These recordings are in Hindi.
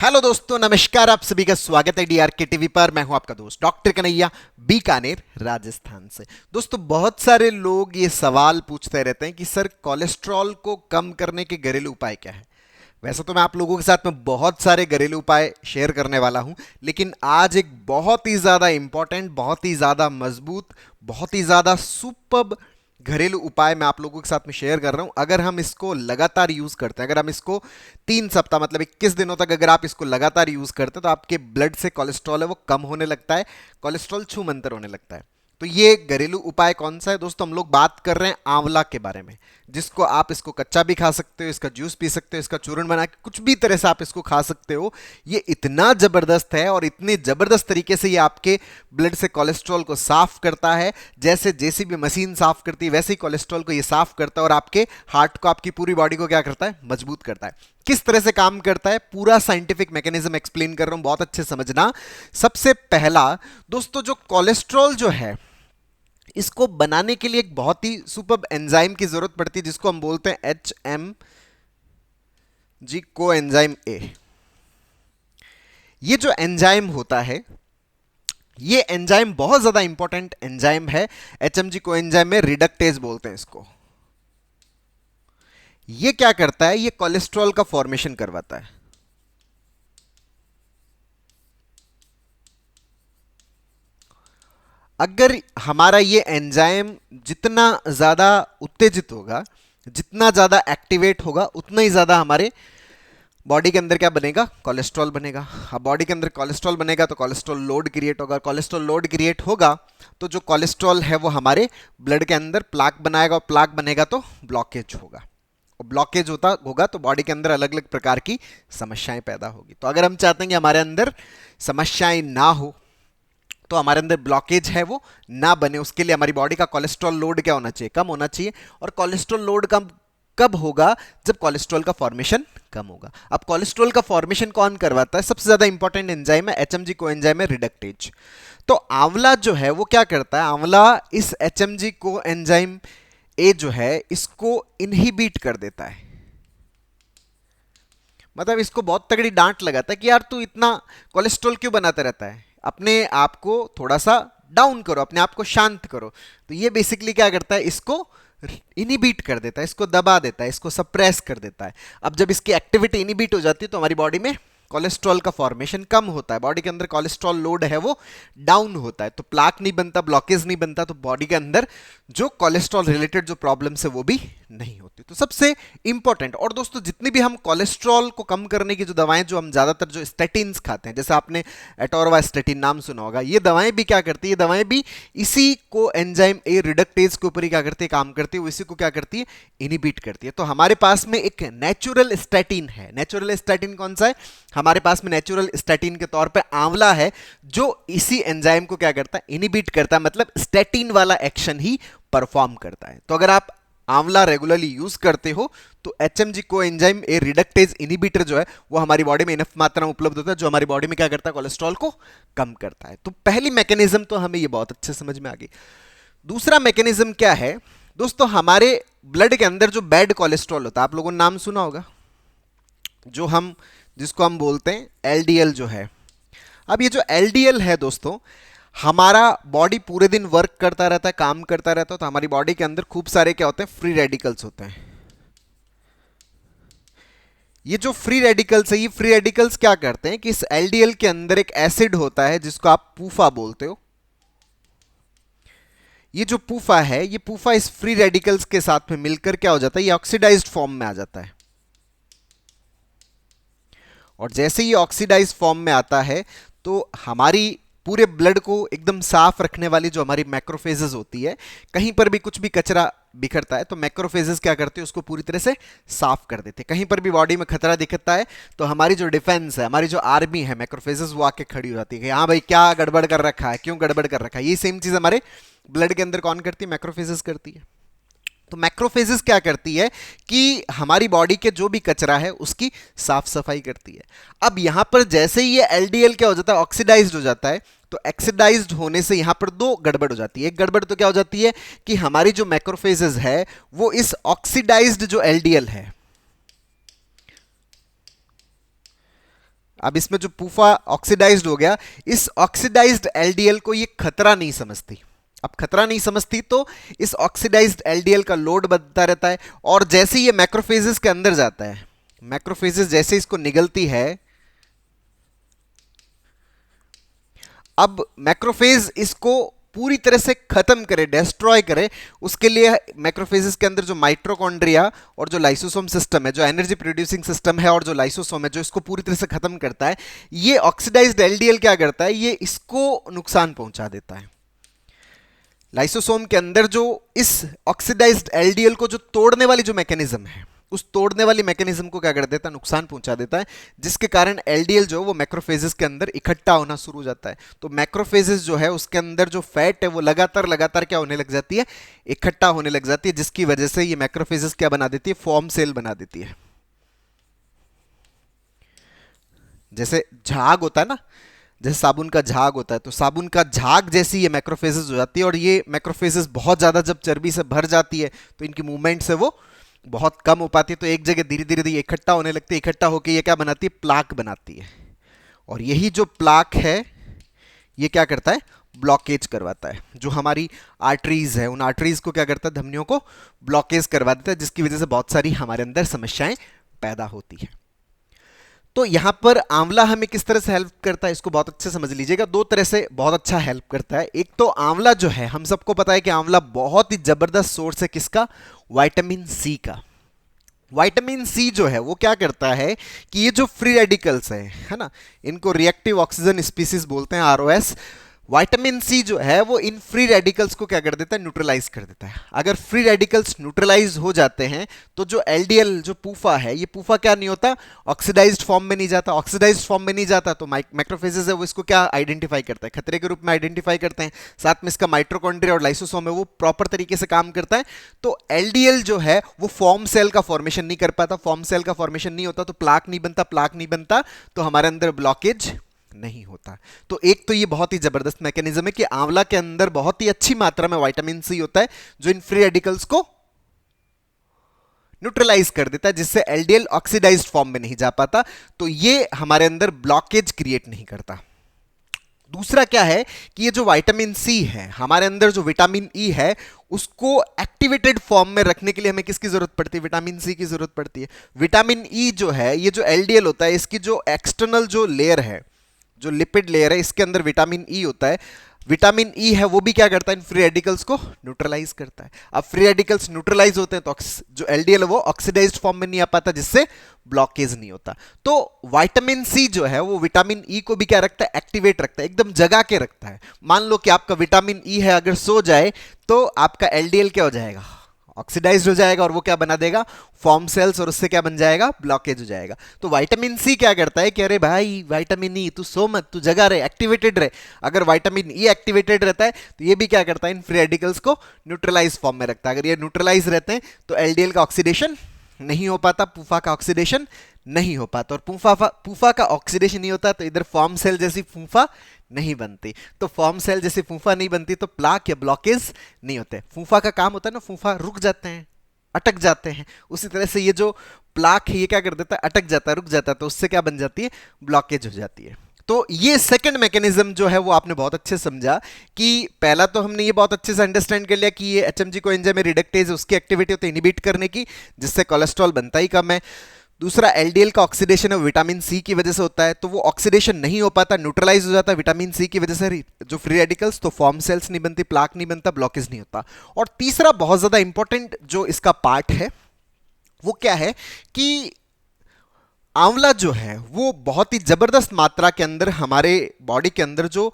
हेलो दोस्तों, नमस्कार। आप सभी का स्वागत है डीआरके टीवी पर। मैं हूं आपका दोस्त डॉक्टर कन्हैया, बीकानेर, राजस्थान से। दोस्तों, बहुत सारे लोग ये सवाल पूछते रहते हैं कि सर, कोलेस्ट्रॉल को कम करने के घरेलू उपाय क्या है। वैसे तो मैं आप लोगों के साथ में बहुत सारे घरेलू उपाय शेयर करने वाला हूं, लेकिन आज एक बहुत ही ज़्यादा इंपॉर्टेंट, बहुत ही ज़्यादा मजबूत, बहुत ही ज़्यादा सुपर्ब घरेलू उपाय मैं आप लोगों के साथ में शेयर कर रहा हूं। अगर हम इसको लगातार यूज़ करते हैं, अगर हम इसको 3 सप्ताह मतलब 21 दिनों तक अगर आप इसको लगातार यूज़ करते हैं, तो आपके ब्लड से कोलेस्ट्रॉल है वो कम होने लगता है, कोलेस्ट्रॉल छूमंतर होने लगता है। तो ये घरेलू उपाय कौन सा है दोस्तों? हम लोग बात कर रहे हैं आंवला के बारे में, जिसको आप इसको कच्चा भी खा सकते हो, इसका जूस पी सकते हो, इसका चूर्ण बना के कुछ भी तरह से आप इसको खा सकते हो। ये इतना जबरदस्त है और इतने जबरदस्त तरीके से ये आपके ब्लड से कोलेस्ट्रॉल को साफ करता है। जैसे जेसीबी मशीन साफ करती है, वैसे ही कोलेस्ट्रॉल को ये साफ करता है और आपके हार्ट को, आपकी पूरी बॉडी को क्या करता है? मजबूत करता है। किस तरह से काम करता है, पूरा साइंटिफिक मैकेनिज्म एक्सप्लेन कर रहा हूं, बहुत अच्छे समझना। सबसे पहला दोस्तों, जो कोलेस्ट्रॉल जो है, इसको बनाने के लिए एक बहुत ही सुपर एंजाइम की जरूरत पड़ती है, जिसको हम बोलते हैं HMG को एंजाइम ए। ये जो एंजाइम होता है, ये एंजाइम बहुत ज्यादा इंपॉर्टेंट एंजाइम है। HMG को एंजाइम में रिडक्टेज बोलते हैं इसको। ये क्या करता है? ये कोलेस्ट्रॉल का फॉर्मेशन करवाता है। अगर हमारा ये एंजाइम जितना ज्यादा उत्तेजित होगा, जितना ज्यादा एक्टिवेट होगा, उतना ही ज्यादा हमारे बॉडी के अंदर क्या बनेगा? कोलेस्ट्रॉल बनेगा। अब बॉडी के अंदर कोलेस्ट्रॉल बनेगा तो कोलेस्ट्रॉल लोड क्रिएट होगा। कोलेस्ट्रॉल लोड क्रिएट होगा तो जो कोलेस्ट्रॉल है वो हमारे ब्लड के अंदर प्लाक बनाएगा, और प्लाक बनेगा तो ब्लॉकेज होगा। और ब्लॉकेज होता होगा तो बॉडी के अंदर अलग अलग प्रकार की समस्याएं पैदा होगी। तो अगर हम चाहते हैं कि हमारे अंदर समस्याएं ना हो, तो हमारे अंदर ब्लॉकेज है वो ना बने, उसके लिए हमारी बॉडी का कोलेस्ट्रॉल लोड क्या होना चाहिए? कम होना चाहिए। और कोलेस्ट्रॉल लोड कम कब होगा? जब कोलेस्ट्रॉल का फॉर्मेशन कम होगा। अब कोलेस्ट्रॉल का फॉर्मेशन कौन करवाता है? सबसे ज्यादा इंपॉर्टेंट एंजाइम है, एचएमजी को एंजाइम है रिडक्टेज। तो आंवला जो है वो क्या करता है? आंवला इस एचएमजी को एंजाइम ए जो है, इसको इनहिबिट कर देता है। मतलब इसको बहुत तगड़ी डांट लगाता है कि यार, तू इतना कोलेस्ट्रॉल क्यों बनाता रहता है? अपने आप को थोड़ा सा डाउन करो, अपने आप को शांत करो। तो ये बेसिकली क्या करता है? इसको इनिबिट कर देता है, इसको दबा देता है, इसको सप्रेस कर देता है। अब जब इसकी एक्टिविटी इनिबिट हो जाती है तो हमारी बॉडी में कोलेस्ट्रॉल का फॉर्मेशन कम होता है, बॉडी के अंदर कोलेस्ट्रॉल लोड है वो डाउन होता है, तो प्लाक नहीं बनता, ब्लॉकेज नहीं बनता, तो बॉडी के अंदर जो कोलेस्ट्रॉल रिलेटेड जो प्रॉब्लम्स है वो भी नहीं होती। तो सबसे इंपॉर्टेंट, और दोस्तों जितनी भी हम कोलेस्ट्रॉल को कम करने की जो दवाएं, जो हम ज्यादातर जो स्टेटिन्स खाते हैं, जैसे आपने एटोरवास्टेटिन नाम सुना होगा, ये दवाएं भी क्या करती है? ये दवाएं भी इसी को एंजाइम ए रिडक्टेज के ऊपर ही क्या करती है? काम करती है। वो इसी को क्या करती है? इनिबिट करती है। तो हमारे पास में एक नेचुरल स्टैटिन है। नेचुरल स्टैटिन कौन सा है? हमारे पास में नेचुरल स्टैटिन के तौर पे आंवला है, जो इसी एंजाइम को क्या करता है? इनिबिट करता है, मतलब स्टैटिन वाला एक्शन ही परफॉर्म करता है। तो अगर आप आंवला रेगुलरली यूज करते हो तो एचएमजी को एंजाइम ए रिडक्टेज इनिबिटर जो है वो हमारी बॉडी में इनफ मात्रा में उपलब्ध होता है, जो हमारी बॉडी में क्या करता है? कोलेस्ट्रॉल को कम करता है। तो पहली मैकेनिज्म तो हमें ये बहुत अच्छे समझ में आ गई। दूसरा मैकेनिज्म क्या है दोस्तों? हमारे ब्लड के अंदर जो बैड कोलेस्ट्रॉल होता है, आप लोगों ने नाम सुना होगा, जो हम जिसको हम बोलते हैं एलडीएल जो है। अब ये जो एलडीएल है दोस्तों, हमारा बॉडी पूरे दिन वर्क करता रहता है, काम करता रहता है, तो हमारी बॉडी के अंदर खूब सारे क्या होते हैं? फ्री रेडिकल्स होते हैं। ये जो फ्री रेडिकल्स है, ये फ्री रेडिकल्स क्या करते हैं कि इस एलडीएल के अंदर एक एसिड होता है जिसको आप पूफा बोलते हो। ये जो पूफा है, ये पूफा इस फ्री रेडिकल्स के साथ में मिलकर क्या हो जाता है? ये ऑक्सीडाइज्ड फॉर्म में आ जाता है। और जैसे ही ऑक्सीडाइज फॉर्म में आता है तो हमारी पूरे ब्लड को एकदम साफ रखने वाली जो हमारी मैक्रोफेजेस होती है, कहीं पर भी कुछ भी कचरा बिखरता है तो मैक्रोफेजेस क्या करते हैं? उसको पूरी तरह से साफ कर देते हैं। कहीं पर भी बॉडी में खतरा दिखता है तो हमारी जो डिफेंस है, हमारी जो आर्मी है, मैक्रोफेजेस, वो आके खड़ी हो जाती है कि हाँ भाई, क्या गड़बड़ कर रखा है, क्यों गड़बड़ कर रखा है। ये सेम चीज हमारे ब्लड के अंदर कौन करती है? मैक्रोफेजेस करती है। तो मैक्रोफेजेस क्या करती है कि हमारी बॉडी के जो भी कचरा है उसकी साफ सफाई करती है। अब यहां पर जैसे ही ये एलडीएल क्या हो जाता है? ऑक्सीडाइज्ड हो जाता है। तो ऑक्सीडाइज्ड होने से यहां पर दो गड़बड़ हो जाती है। एक गड़बड़ तो क्या हो जाती है कि हमारी जो मैक्रोफेजेस है वो इस ऑक्सीडाइज्ड जो एलडीएल है, अब इसमें जो पूफा ऑक्सीडाइज्ड हो गया, इस ऑक्सीडाइज्ड एलडीएल को ये खतरा नहीं समझती। अब खतरा नहीं समझती तो इस ऑक्सीडाइज्ड एलडीएल का लोड बढ़ता रहता है, और जैसे ही ये मैक्रोफेजेस के अंदर जाता है, मैक्रोफेजेस जैसे इसको निगलती है, अब मैक्रोफेज इसको पूरी तरह से खत्म करे, डिस्ट्रॉय करे, उसके लिए मैक्रोफेजेस के अंदर जो माइटोकॉन्ड्रिया और जो लाइसोसोम सिस्टम है, जो एनर्जी प्रोड्यूसिंग सिस्टम है, और जो लाइसोसोम है जो इसको पूरी तरह से खत्म करता है, ये ऑक्सीडाइज्ड एलडीएल क्या करता है, ये इसको नुकसान पहुंचा देता है। लाइसोसोम के अंदर जो इस ऑक्सीडाइज्ड एलडीएल को जो तोड़ने वाली जो मैकेनिज्म है, उस तोड़ने वाली मैकेनिज्म को क्या कर देता है, नुकसान पहुंचा देता है, जिसके कारण एलडीएल जो वो मैक्रोफेजेस के अंदर इकट्ठा होना शुरू हो जाता है। तो मैक्रोफेजेस जो है उसके अंदर जो फैट है वो लगातार लगातार क्या होने लग जाती है, इकट्ठा होने लग जाती है, जिसकी वजह से ये मैक्रोफेजेस क्या बना देती है, फॉर्म सेल बना देती है। जैसे झाग होता है ना, जैसे साबुन का झाग होता है, तो साबुन का झाग जैसी ये मैक्रोफेजेस हो जाती है, और ये मैक्रोफेजेस बहुत ज़्यादा जब चर्बी से भर जाती है तो इनकी मूवमेंट से वो बहुत कम हो पाती है, तो एक जगह धीरे धीरे धीरे इकट्ठा होने लगती है, इकट्ठा होकर ये क्या बनाती है, प्लाक बनाती है। और यही जो प्लाक है ये क्या करता है, ब्लॉकेज करवाता है। जो हमारी आर्टरीज है, उन आर्टरीज को क्या करता है, धमनियों को ब्लॉकेज करवा देता है, जिसकी वजह से बहुत सारी हमारे अंदर समस्याएं पैदा होती है। तो यहां पर आंवला हमें किस तरह से हेल्प करता है, इसको बहुत अच्छे से समझ लीजिएगा। दो तरह से बहुत अच्छा हेल्प करता है। एक तो आंवला जो है, हम सबको पता है कि आंवला बहुत ही जबरदस्त सोर्स है किसका, विटामिन सी का। विटामिन सी जो है वो क्या करता है कि ये जो फ्री रेडिकल्स है ना, इनको रिएक्टिव ऑक्सीजन स्पीसीज बोलते हैं, आरओएस। विटामिन सी जो है वो इन फ्री रेडिकल्स को क्या कर देता है, न्यूट्रलाइज कर देता है। अगर फ्री रेडिकल्स न्यूट्रलाइज हो जाते हैं तो जो एलडीएल जो पूफा है, ये पूफा क्या नहीं होता, ऑक्सीडाइज्ड फॉर्म में नहीं जाता। ऑक्सीडाइज्ड फॉर्म में नहीं जाता तो मैक्रोफेजेस है वो इसको क्या आइडेंटिफाई करता है, खतरे के रूप में आइडेंटिफाई करते हैं। साथ में इसका माइटोकॉन्ड्रिया और लाइसोसोम है वो प्रॉपर तरीके से काम करता है। तो एलडीएल जो है वो फॉर्म सेल का फॉर्मेशन नहीं कर पाता। फॉर्म सेल का फॉर्मेशन नहीं होता तो प्लाक नहीं बनता, प्लाक नहीं बनता तो हमारे अंदर ब्लॉकेज नहीं होता। तो एक तो ये बहुत ही जबरदस्त मैकेनिज्म है कि आंवला के अंदर बहुत ही अच्छी मात्रा में विटामिन सी होता है जो इन फ्री रेडिकल्स को न्यूट्रलाइज कर देता है, जिससे एलडीएल ऑक्सीडाइज्ड फॉर्म में नहीं जा पाता, तो ये हमारे अंदर ब्लॉकेज क्रिएट नहीं करता। दूसरा क्या है कि ये जो विटामिन सी है, हमारे अंदर जो विटामिन ई है उसको एक्टिवेटेड फॉर्म में रखने के लिए हमें किसकी जरूरत पड़ती है, विटामिन सी की जरूरत पड़ती है। विटामिन ई जो है, ये जो एलडीएल होता है, इसकी जो एक्सटर्नल जो लेयर है, जो लिपिड लेयर है, इसके अंदर विटामिन ई होता है। विटामिन ई है वो भी क्या करता है, इन फ्री रेडिकल्स को न्यूट्रलाइज करता है। अब फ्री रेडिकल्स न्यूट्रलाइज होते हैं तो जो एलडीएल है वो ऑक्सीडाइज्ड फॉर्म में नहीं आ पाता, जिससे ब्लॉकेज नहीं होता। तो विटामिन सी जो है वो विटामिन ई को भी क्या रखता है, एक्टिवेट रखता है, एकदम जगा के रखता है। मान लो कि आपका विटामिन ई है अगर सो जाए तो आपका एलडीएल क्या हो जाएगा, ऑक्सीडाइज्ड हो जाएगा, और वो क्या बना देगा, फॉर्म सेल्स, और उससे क्या बन जाएगा, ब्लॉकेज हो जाएगा। तो विटामिन सी क्या करता है कि अरे भाई विटामिन ई तू सो मत, तू जगा रहे, एक्टिवेटेड रहे। अगर विटामिन ई एक्टिवेटेड रहता है तो ये भी क्या करता है, इन फ्री रेडिकल्स को न्यूट्रलाइज फॉर्म में रखता है। अगर ये न्यूट्रलाइज रहते हैं तो एलडीएल का ऑक्सीडेशन नहीं हो पाता, पूफा का ऑक्सीडेशन नहीं हो पाता, और पूफा का ऑक्सीडेशन नहीं होता तो इधर फॉर्म सेल जैसी फूफा नहीं बनती। तो फॉर्म सेल जैसी फूफा नहीं बनती तो प्लाक या ब्लॉकेज नहीं होते। फूफा का काम होता है ना, फूफा रुक जाते हैं, अटक जाते हैं। उसी तरह से ये जो प्लाक है ये क्या कर देता है, अटक जाता है, रुक जाता है, तो उससे क्या बन जाती है, ब्लॉकेज हो जाती है। तो ये सेकंड मैकेनिज्म जो है वो आपने बहुत अच्छे से समझा कि पहला तो हमने ये बहुत अच्छे से अंडरस्टैंड कर लिया कि ये एचएमजी कोएंजाइम में रिडक्टेज उसकी एक्टिविटी होती है इनहिबिट करने की, जिससे कोलेस्ट्रॉल बनता ही कम है। दूसरा एलडीएल का ऑक्सीडेशन है विटामिन सी की वजह से होता है, तो वो ऑक्सीडेशन नहीं हो पाता, न्यूट्रलाइज हो जाता है विटामिन सी की वजह से जो फ्री रेडिकल्स, तो फॉर्म सेल्स नहीं बनती, प्लाक नहीं बनता, ब्लॉकेज नहीं होता। और तीसरा बहुत ज्यादा इंपॉर्टेंट जो इसका पार्ट है वो क्या है कि आंवला जो है वो बहुत ही जबरदस्त मात्रा के अंदर हमारे बॉडी के अंदर जो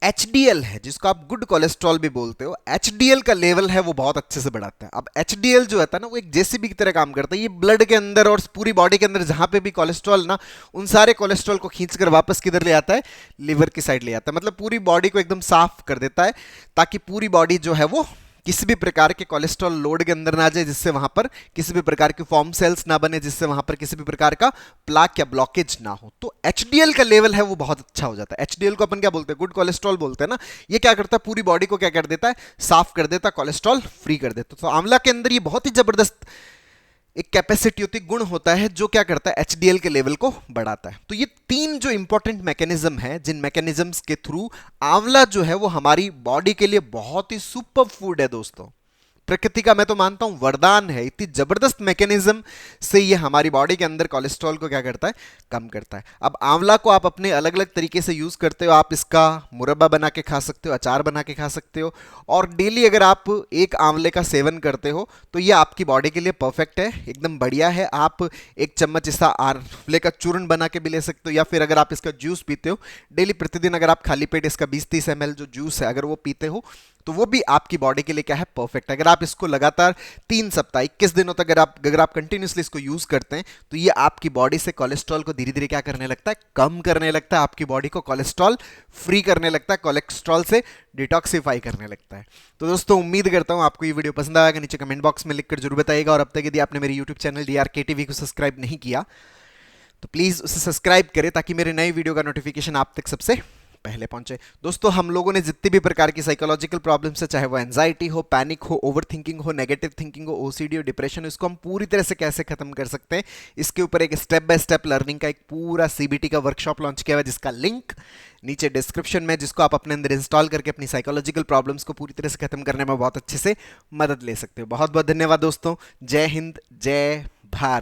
एचडीएल है, जिसको आप गुड कोलेस्ट्रॉल भी बोलते हो, एचडीएल का लेवल है वो बहुत अच्छे से बढ़ाता है। अब एचडीएल जो होता है ना वो एक जेसीबी की तरह काम करता है। ये ब्लड के अंदर और पूरी बॉडी के अंदर जहां पे भी कोलेस्ट्रॉल ना, उन सारे कोलेस्ट्रॉल को खींचकर वापस किधर ले आता है, लिवर की साइड ले आता है। मतलब पूरी बॉडी को एकदम साफ कर देता है, ताकि पूरी बॉडी जो है वो किसी भी प्रकार के कोलेस्ट्रॉल लोड के अंदर ना जाए, जिससे वहां पर किसी भी प्रकार के फॉर्म सेल्स ना बने, जिससे वहां पर किसी भी प्रकार का प्लाक या ब्लॉकेज ना हो। तो एचडीएल का लेवल है वो बहुत अच्छा हो जाता है। एचडीएल को अपन क्या बोलते हैं, गुड कोलेस्ट्रॉल बोलते हैं ना। ये क्या करता है, पूरी बॉडी को क्या कर देता है, साफ कर देता है, कोलेस्ट्रॉल फ्री कर देता है। तो आंवला के अंदर ये बहुत ही जबरदस्त एक कैपेसिटी होती है, गुण होता है जो क्या करता है, एचडीएल के लेवल को बढ़ाता है। तो ये तीन जो इंपॉर्टेंट मैकेनिज्म है, जिन मैकेनिज्म्स के थ्रू आंवला जो है वो हमारी बॉडी के लिए बहुत ही सुपर फूड है दोस्तों। प्रकृति का मैं तो मानता हूं वरदान है। इतनी जबरदस्त मैकेनिज्म से ये हमारी बॉडी के अंदर कोलेस्ट्रॉल को क्या करता है, कम करता है। अब आंवला को आप अपने अलग अलग तरीके से यूज करते हो। आप इसका मुरब्बा बना के खा सकते हो, अचार बना के खा सकते हो, और डेली अगर आप एक आंवले का सेवन करते हो तो ये आपकी बॉडी के लिए परफेक्ट है, एकदम बढ़िया है। आप एक चम्मच इसका आंवले का चूर्ण बना के भी ले सकते हो, या फिर अगर आप इसका जूस पीते हो डेली प्रतिदिन, अगर आप खाली पेट इसका 20-30 ml जो जूस है अगर वो पीते हो तो वो भी आपकी बॉडी के लिए क्या है, परफेक्ट। अगर आप इसको लगातार 3 सप्ताह 21 दिनों तक अगर आप कंटिन्यूसली इसको यूज करते हैं तो ये आपकी बॉडी से कोलेस्ट्रॉल को धीरे धीरे क्या करने लगता है, कम करने लगता है। आपकी बॉडी को कोलेस्ट्रॉल फ्री करने लगता है, कोलेस्ट्रॉल से डिटॉक्सिफाई करने लगता है। तो दोस्तों उम्मीद करता हूं आपको ये वीडियो पसंद आएगा। नीचे कमेंट बॉक्स में लिखकर जरूर बताइएगा, और अब तक यदि आपने मेरे यूट्यूब चैनल DRK TV को सब्सक्राइब नहीं किया तो प्लीज उसे सब्सक्राइब करें, ताकि मेरे नए वीडियो का नोटिफिकेशन आप तक सबसे पहले पहुंचे। दोस्तों हम लोगों ने जितनी भी प्रकार की साइकोलॉजिकल प्रॉब्लम्स है, चाहे वो एंजाइटी हो, पैनिक हो, ओवर थिंकिंग हो, नेगेटिव थिंकिंग हो, ओसीडी हो, डिप्रेशन हो, इसको हम पूरी तरह से कैसे खत्म कर सकते हैं, इसके ऊपर एक स्टेप बाय स्टेप लर्निंग का एक पूरा CBT का वर्कशॉप लॉन्च किया हुआ है, जिसका लिंक नीचे डिस्क्रिप्शन में, जिसको आप अपने अंदर इंस्टॉल करके अपनी साइकोलॉजिकल प्रॉब्लम्स को पूरी तरह से खत्म करने में बहुत अच्छे से मदद ले सकते हो। बहुत बहुत धन्यवाद दोस्तों। जय हिंद, जय भारत।